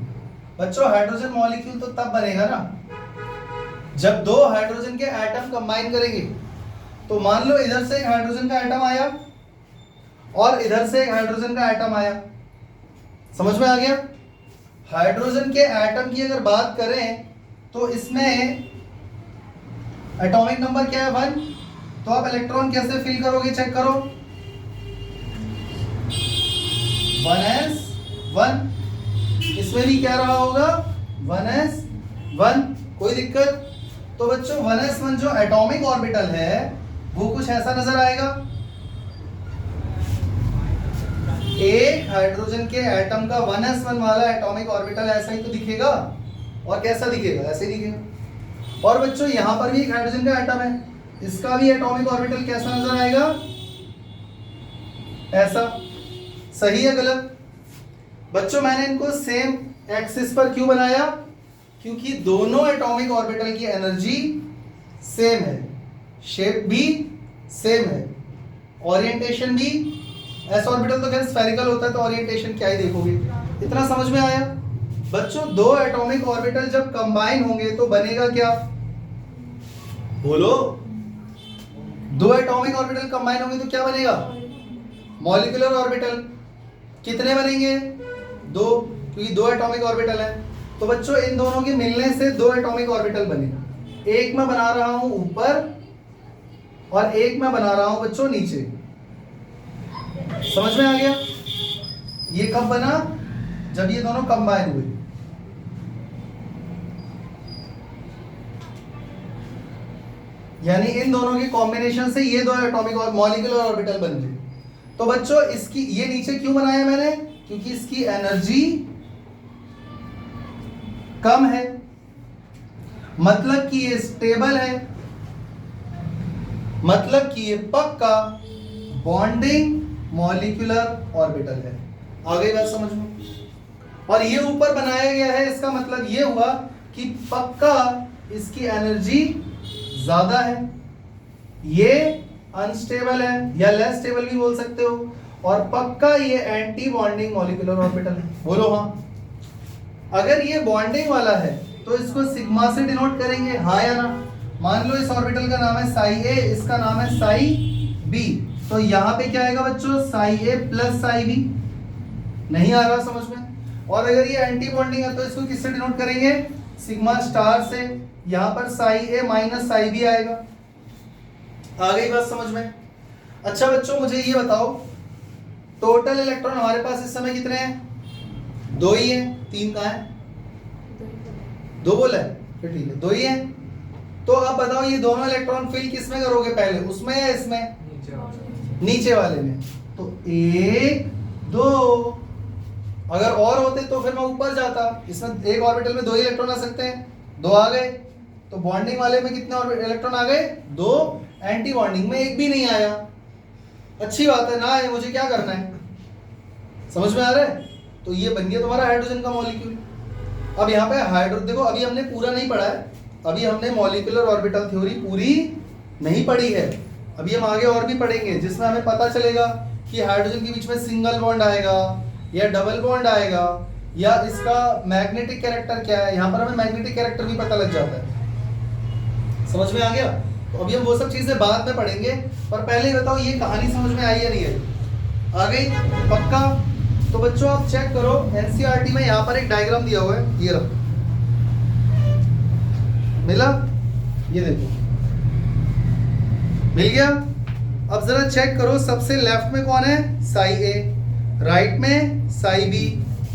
बच्चों, हाइड्रोजन मॉलिक्यूल तो तब बनेगा ना जब दो हाइड्रोजन के एटम कंबाइन करेंगे। तो मान लो इधर से एक हाइड्रोजन का एटम आया और इधर से एक हाइड्रोजन का एटम आया, समझ में आ गया? हाइड्रोजन के एटम की अगर बात करें तो इसमें एटॉमिक नंबर क्या है? 1। तो आप इलेक्ट्रॉन कैसे फिल करोगे, चेक करो। 1s1, इसमें भी क्या रहा होगा? 1s1। कोई दिक्कत? तो बच्चों 1s1 जो एटॉमिक ऑर्बिटल है वो कुछ ऐसा नजर आएगा। एक हाइड्रोजन के एटम का 1s1 वाला एटॉमिक ऑर्बिटल ऐसा ही तो दिखेगा। और कैसा दिखेगा? ऐसे ही दिखेगा। और बच्चों यहां पर भी एक हाइड्रोजन का एटम है, इसका भी एटॉमिक ऑर्बिटल कैसा नजर आएगा? ऐसा। सही है गलत? बच्चों मैंने इनको सेम एक्सिस पर क्यों बनाया? क्योंकि दोनों एटॉमिक ऑर्बिटल की एनर्जी सेम है, शेप भी सेम है, ओरिएंटेशन भी। एस ऑर्बिटल तो खैर स्फेरिकल होता है तो ओरिएंटेशन क्या ही देखोगे। इतना समझ में आया? बच्चों दो एटॉमिक ऑर्बिटल जब कंबाइन होंगे तो बनेगा क्या? बोलो। दो एटॉमिक ऑर्बिटल कंबाइन होंगे तो क्या बनेगा? Molecular orbital. कितने बनेंगे? 2, क्योंकि दो एटॉमिक ऑर्बिटल है। तो बच्चों इन दोनों के मिलने से दो एटॉमिक ऑर्बिटल बने। एक मैं बना रहा हूं ऊपर और एक मैं बना रहा हूं बच्चों नीचे। समझ में आ गया? ये कब बना? जब ये दोनों कंबाइन हुए। यानी इन दोनों के कॉम्बिनेशन से ये दो एटॉमिक और मॉलिक्यूलर ऑर्बिटल बन गए। तो बच्चों इसकी ये नीचे क्यों बनाया मैंने? क्योंकि इसकी एनर्जी कम है, मतलब कि ये स्टेबल है, मतलब कि ये पक्का बॉन्डिंग मॉलिक्यूलर ऑर्बिटल है। आ गई बात समझ में? और ये ऊपर बनाया गया है, इसका मतलब ये हुआ कि पक्का इसकी एनर्जी ज्यादा है, ये अनस्टेबल है या लेस स्टेबल भी बोल सकते हो, और पक्का ये एंटी बॉन्डिंग मॉलिक्यूलर ऑर्बिटल है। बोलो हाँ। अगर ये बॉन्डिंग वाला है तो इसको सिग्मा से डिनोट करेंगे, हाँ या ना? मान लो इस ऑर्बिटल का नाम है साई ए, इसका नाम है साई बी, तो यहाँ पे क्या आएगा बच्चों? साई ए प्लस साई बी। नहीं आ रहा समझ में? और अगर ये एंटी बॉन्डिंग है तो इसको किससे डिनोट करेंगे? सिग्मा स्टार से। यहाँ पर साई ए माइनस साई बी आएगा। आ गई बात समझ में? अच्छा बच्चों मुझे ये बताओ, टोटल इलेक्ट्रॉन हमारे पास इस समय कितने हैं? 2 ही है। 3 कहाँ है? 2 बोला है, फिर ठीक है 2 ही है। तो अब बताओ ये दोनों इलेक्ट्रॉन फिल किस में करोगे पहले, उसमें या इसमें? नीचे वाले में। तो 1 2, अगर और होते तो फिर मैं ऊपर जाता। इसमें एक ऑर्बिटल में 2 ही इलेक्ट्रॉन आ सकते हैं, 2 आ गए। तो बॉन्डिंग वाले में कितने इलेक्ट्रॉन आ गए? 2। एंटी बॉन्डिंग में एक भी नहीं आया। अच्छी बात है ना, है मुझे क्या करना है? समझ में आ रहा है? तो ये बन गया तुम्हारा हाइड्रोजन का मॉलिक्यूल। अब यहाँ पे हाइड्रो देखो, अभी हमने पूरा नहीं पढ़ा है, अभी हमने मॉलिक्यूलर ऑर्बिटल थ्योरी पूरी नहीं पढ़ी है। अभी हम आगे और भी पढ़ेंगे जिसमें हमें पता चलेगा कि हाइड्रोजन के बीच में सिंगल बॉन्ड आएगा या डबल बॉन्ड आएगा, या इसका मैग्नेटिक कैरेक्टर क्या है। यहाँ पर हमें मैग्नेटिक कैरेक्टर भी पता लग जाता है। समझ में आ गया? तो अभी हम वो सब चीजें बाद में पढ़ेंगे, पर पहले ही बताओ ये कहानी समझ में आई या नहीं आई? आ गई? पक्का? तो बच्चों आप चेक करो एनसीईआरटी में यहाँ पर एक डायग्राम दिया हुआ है, ये रहा, मिला? ये देखो मिल गया। अब जरा चेक करो, सबसे लेफ्ट में कौन है? साई ए, राइट में साई बी।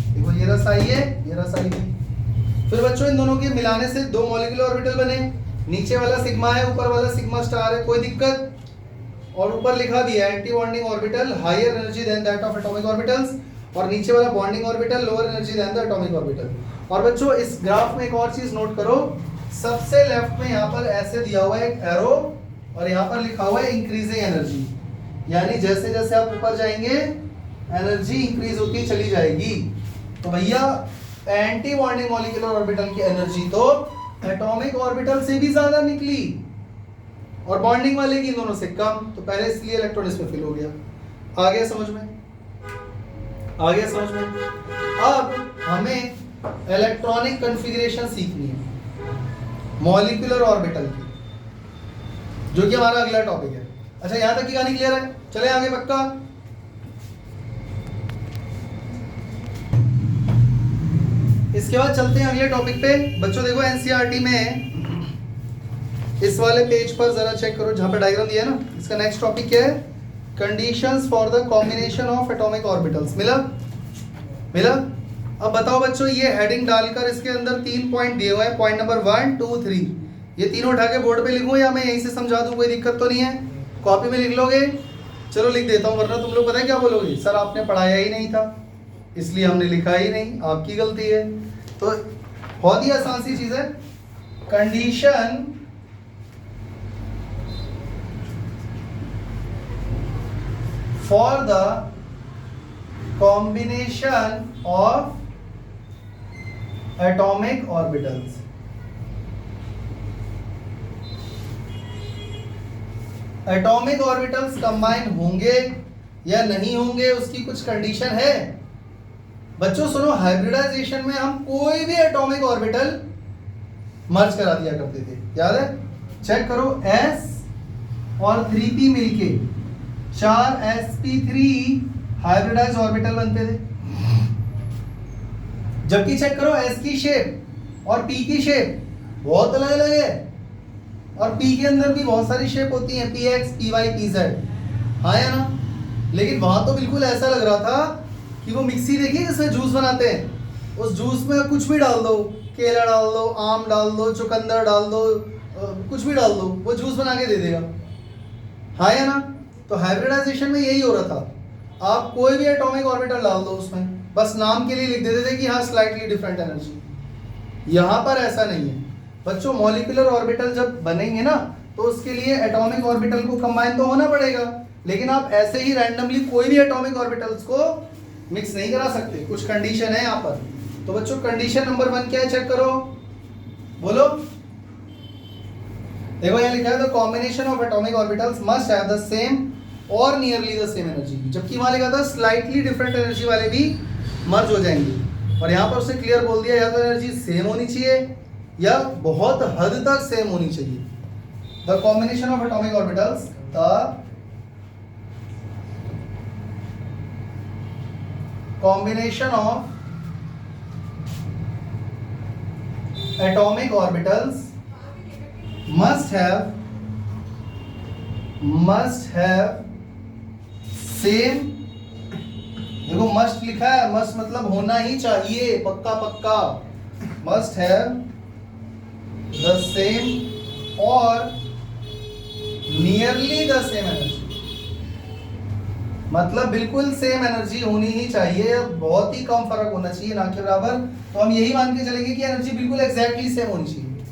देखो ये रहा साई ए, ये रहा साई बी। फिर बच्चों इन दोनों के मिलाने से 2 मॉलिक्यूलर ऑर्बिटल बने। नीचे वाला सिग्मा है, ऊपर वाला सिग्मा स्टार है, कोई दिक्कत? और ऊपर लिखा भी है anti bonding orbital higher energy than that of atomic orbitals, और नीचे वाला bonding orbital lower energy than the atomic orbital. और बच्चों इस ग्राफ में एक और चीज नोट करो, सबसे लेफ्ट में यहाँ पर ऐसे दिया हुआ है एक एरो, और यहाँ पर लिखा हुआ है इंक्रीजिंग एनर्जी, यानी जैसे जैसे आप ऊपर जाएंगे एनर्जी इंक्रीज होती चली जाएगी। तो भैया एंटी बॉन्डिंग मॉलिक्यूलर ऑर्बिटल की एनर्जी तो एटॉमिक ऑर्बिटल से भी ज्यादा निकली और बॉन्डिंग वाले की दोनों से कम, तो पहले इसलिए इलेक्ट्रॉन इसमें फिल हो गया। आ गया समझ में? आ गया समझ में? अब हमें इलेक्ट्रॉनिक कॉन्फ़िगरेशन सीखनी है मॉलिक्यूलर ऑर्बिटल की, जो कि हमारा अगला टॉपिक है। अच्छा, यहां तक की कहानी क्लियर है? चले आगे पक्का? इसके बाद चलते हैं अगले टॉपिक पे। बच्चों देखो एनसीईआरटी में इस वाले पेज पर जरा चेक करो जहां पे डायग्राम दिया है ना, इसका नेक्स्ट टॉपिक क्या है? Conditions for the combination of atomic orbitals. मिला? मिला? अब बताओ बच्चों, ये हेडिंग डालकर इसके अंदर 3 पॉइंट दिए हुए हैं, पॉइंट नंबर 1, 2, 3। ये तीनों उठा के बोर्ड पे लिखूं या मैं यहीं से समझा दूं? कोई दिक्कत तो नहीं है? कॉपी में लिख लोगे? चलो लिख देता हूं, वरना तुम लोग पता है क्या बोलोगे, सर आपने पढ़ाया ही नहीं था इसलिए हमने लिखा ही नहीं, आपकी गलती है। तो बहुत ही आसान सी चीज है, condition for the combination of atomic orbitals. Atomic orbitals combine होंगे या नहीं होंगे, उसकी कुछ कंडीशन है। बच्चों सुनो, हाइब्रिडाइजेशन में हम कोई भी एटॉमिक ऑर्बिटल मर्ज करा दिया करते थे, याद है? चेक करो, S और 3p मिलके 4sp3 हाइब्रिडाइज्ड ऑर्बिटल बनते थे। जबकि चेक करो, S की शेप और P की शेप बहुत अलग अलग है, और P के अंदर भी बहुत सारी शेप होती हैं, px, py, pz, हाँ या ना? लेकिन वहां तो बिल्कुल ऐसा लग रहा था कि वो मिक्सी देखिए जिसमें जूस बनाते हैं, उस जूस में कुछ भी डाल दो, केला डाल दो, आम डाल दो, चुकंदर डाल दो, कुछ भी डाल दो, वो जूस बना के दे देगा, हाँ या ना? तो हाइब्रिडाइजेशन में यही हो रहा था, आप कोई भी एटॉमिक ऑर्बिटल डाल दो उसमें, बस नाम के लिए लिख देते थे कि हाँ स्लाइटली डिफरेंट एनर्जी। यहाँ पर ऐसा नहीं है बच्चों, मॉलिक्यूलर ऑर्बिटल जब बनेंगे ना तो उसके लिए एटॉमिक ऑर्बिटल को कंबाइन तो होना पड़ेगा, लेकिन आप ऐसे ही रैंडमली कोई भी एटॉमिक ऑर्बिटल्स को मिक्स नहीं करा सकते, कुछ कंडीशन है यहाँ पर। तो बच्चों कंडीशन नंबर 1 क्या है, चेक करो, बोलो। देखो यहाँ लिखा है the combination of atomic orbitals must have the same और नियरली द सेम एनर्जी, जबकि वहां लिखा था स्लाइटली डिफरेंट एनर्जी वाले भी मर्ज हो जाएंगे, और यहाँ पर उसने क्लियर बोल दिया या तो एनर्जी सेम होनी चाहिए या बहुत हद तक सेम होनी चाहिए। The combination of atomic orbitals, the combination of atomic orbitals must have same, देखो मस्ट लिखा है, मस्ट मतलब होना ही चाहिए, पक्का पक्का, मस्ट हैव द सेम और नियरली द सेम एनर्जी, मतलब बिल्कुल सेम एनर्जी होनी ही चाहिए, बहुत ही कम फर्क होना चाहिए, ना के बराबर। तो हम यही मान के चलेंगे कि एनर्जी बिल्कुल एग्जैक्टली सेम होनी चाहिए,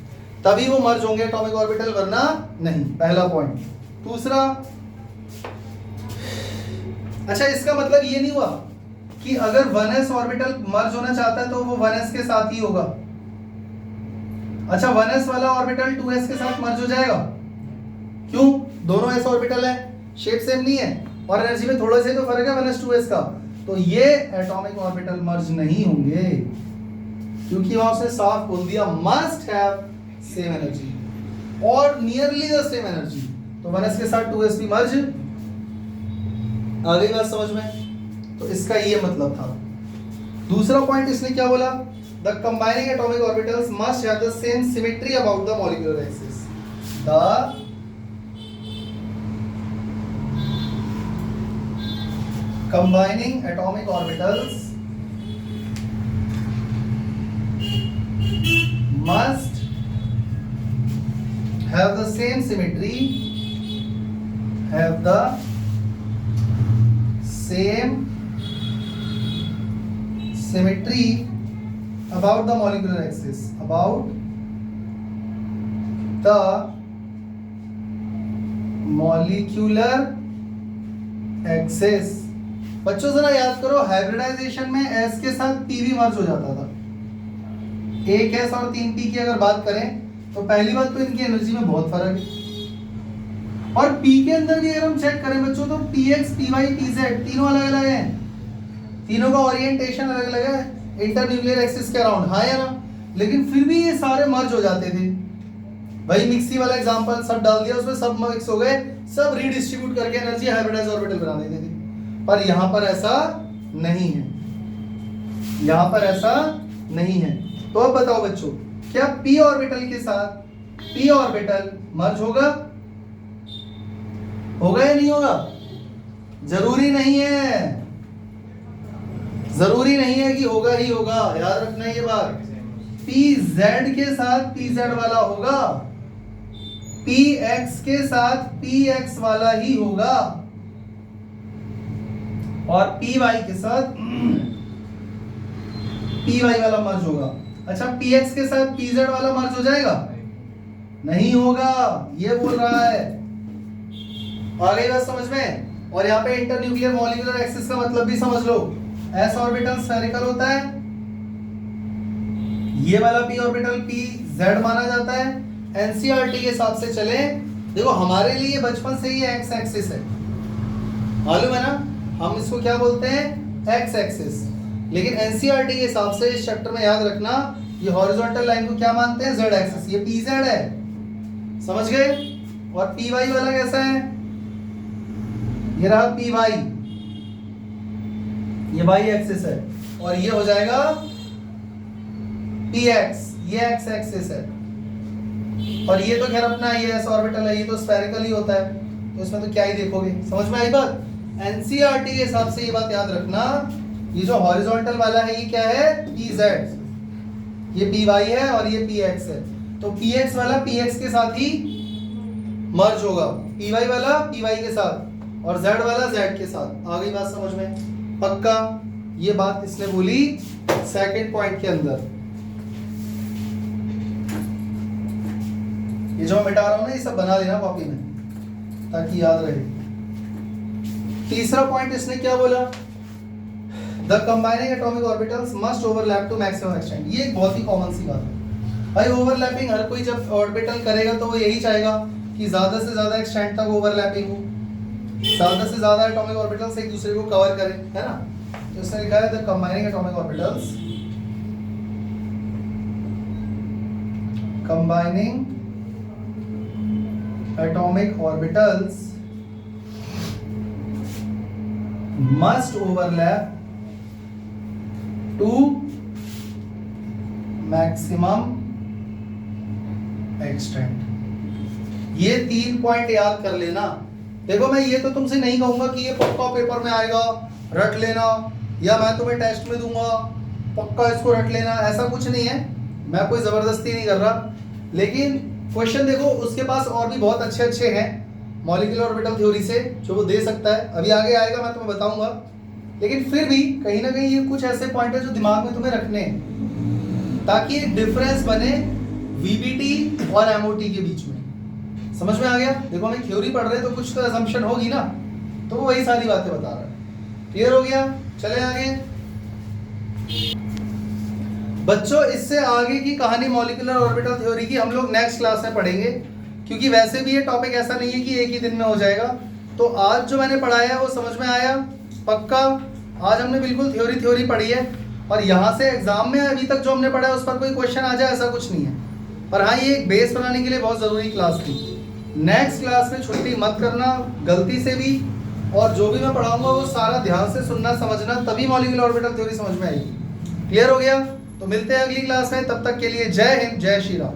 तभी वो मर्ज होंगे एटॉमिक ऑर्बिटल, वरना नहीं। पहला पॉइंट। दूसरा, अच्छा इसका मतलब ये नहीं हुआ कि अगर 1s ऑर्बिटल मर्ज होना चाहता है तो वो 1s के साथ ही होगा। अच्छा 1s वाला ऑर्बिटल 2s के साथ मर्ज हो जाएगा, क्यों? दोनों s ऑर्बिटल है, शेप सेम नहीं है और एनर्जी में थोड़ा सा तो फर्क है 1s 2s का, तो ये एटॉमिक ऑर्बिटल मर्ज नहीं होंगे, क्योंकि वहां उसने साफ बोल दिया मस्ट हैव सेम एनर्जी और नियरली द सेम एनर्जी, तो 1s के साथ 2s भी मर्ज। आ गई बात समझ में? तो इसका ये मतलब था। दूसरा पॉइंट इसने क्या बोला, the combining atomic orbitals must have the same symmetry about the molecular axis, the combining atomic orbitals must have the same symmetry, have the same symmetry about the molecular axis, about the molecular axis, बच्चों जरा याद करो, hybridisation में S के साथ P भी मर्ज हो जाता था। 1s और 3p की अगर बात करें तो पहली बात तो इनकी एनर्जी में बहुत फर्क है, और P के अंदर भी अगर हम चेक करें बच्चों तो px, py, pz तीनों अलग अलग हैं, तीनों का ओरिएंटेशन अलग अलग है इंटरन्यूक्लियर एक्सिस के अराउंड, हाँ या ना? लेकिन फिर भी ये सारे मर्ज हो जाते थे। वही मिक्सी वाला एग्जांपल, सब डाल दिया उसमें, सब मिक्स हो गए, सब रीडिस्ट्रीब्यूट करके एनर्जी हाइब्रिडाइज ऑर्बिटल बना देते थे। पर यहां पर ऐसा नहीं है, यहां पर ऐसा नहीं है। तो अब बताओ बच्चों, क्या p ऑर्बिटल के साथ p ऑर्बिटल मर्ज होगा? होगा या नहीं होगा? जरूरी नहीं है, जरूरी नहीं है कि होगा ही होगा, याद रखना ये बात। pz के साथ pz वाला होगा, px के साथ px वाला ही होगा, और py के साथ py वाला मर्ज होगा। अच्छा, px के साथ pz वाला मर्ज हो जाएगा? नहीं होगा, ये बोल रहा है। आ गई बात समझ में? और यहाँ पे इंटरन्यूक्लियर मॉलिक्यूलर एक्सिस का मतलब भी समझ लो, s ऑर्बिटल स्फेरिकल होता है, ये वाला p ऑर्बिटल pz माना जाता है। एनसीईआरटी के हिसाब से चले, देखो हमारे लिए बचपन से ही एक्स एक्सिस है, मालूम है ना? हम इसको क्या बोलते हैं? X axis. लेकिन एनसीईआरटी के हिसाब से इस चैप्टर में याद रखना, ये हॉरिजॉन्टल लाइन को क्या मानते हैं? जेड एक्सिस, ये pz है, समझ गए? और py वाला कैसा है? ये रहा py, ये y एक्सिस है, और ये हो जाएगा px, ये x एक्सिस है, और ये तो खैर अपना ये s ऑर्बिटल है, ये तो स्फेरिकल ही होता है, तो इसमें तो क्या ही देखोगे। समझ में आई बात? एनसीईआरटी के हिसाब से ये बात याद रखना, ये जो हॉरिजॉन्टल वाला है ये क्या है? pz, ये py है, और ये px है। तो px वाला px के साथ ही मर्ज होगा, py वाला py के साथ, और z वाला z के साथ। आ गई बात समझ में? पक्का? ये बात इसने बोली सेकंड पॉइंट के अंदर। ये जो मैं मिटा रहा हूं ना, ये सब बना लेना कॉपी में ताकि याद रहे। तीसरा पॉइंट इसने क्या बोला? The combining atomic orbitals must overlap to maximum extent. ये एक बहुत ही कॉमन सी बात है भाई, ओवरलैपिंग हर कोई जब ऑर्बिटल करेगा तो वो यही चाहेगा कि ज्यादा से ज्यादा एक्सटेंट तक ओवरलैपिंग हो, ज्यादा से ज्यादा एटॉमिक ऑर्बिटल्स एक दूसरे को कवर करें, है ना? तो इसने लिखा है the combining atomic orbitals, combining atomic orbitals must overlap to maximum extent। ये 3 पॉइंट याद कर लेना। देखो मैं ये तो तुमसे नहीं कहूंगा कि ये पक्का पेपर में आएगा रट लेना, या मैं तुम्हें टेस्ट में दूंगा पक्का इसको रट लेना, ऐसा कुछ नहीं है, मैं कोई जबरदस्ती नहीं कर रहा। लेकिन क्वेश्चन देखो उसके पास और भी बहुत अच्छे अच्छे हैं मॉलिक्यूलर ऑर्बिटल थ्योरी से जो वो दे सकता है, अभी आगे आएगा मैं तुम्हें बताऊंगा। लेकिन फिर भी कहीं ना कहीं ये कुछ ऐसे पॉइंट है जो दिमाग में तुम्हें रखने हैं ताकि एक डिफरेंस बने वीबीटी और एमओटी के बीच में। समझ में आ गया? देखो हम थ्योरी पढ़ रहे हैं तो कुछ तो असम्पशन होगी ना, तो वो वही सारी बातें बता रहा है। क्लियर हो गया? चले आगे बच्चों। इससे आगे की कहानी मॉलिक्यूलर ऑर्बिटल थ्योरी की हम लोग नेक्स्ट क्लास में पढ़ेंगे, क्योंकि वैसे भी ये टॉपिक ऐसा नहीं है कि एक ही दिन में हो जाएगा। तो आज जो मैंने पढ़ाया वो समझ में आया? पक्का? आज हमने बिल्कुल थ्योरी पढ़ी है, और यहाँ से एग्जाम में अभी तक जो हमने पढ़ा है उस पर कोई क्वेश्चन आ जाए ऐसा कुछ नहीं है, पर हाँ ये एक बेस बनाने के लिए बहुत ज़रूरी क्लास थी। नेक्स्ट क्लास में छुट्टी मत करना गलती से भी, और जो भी मैं पढ़ाऊंगा वो सारा ध्यान से सुनना समझना, तभी मॉलिक्यूलर ऑर्बिटल थ्योरी समझ में आएगी। क्लियर हो गया? तो मिलते हैं अगली क्लास में, तब तक के लिए जय हिंद, जय श्री राम।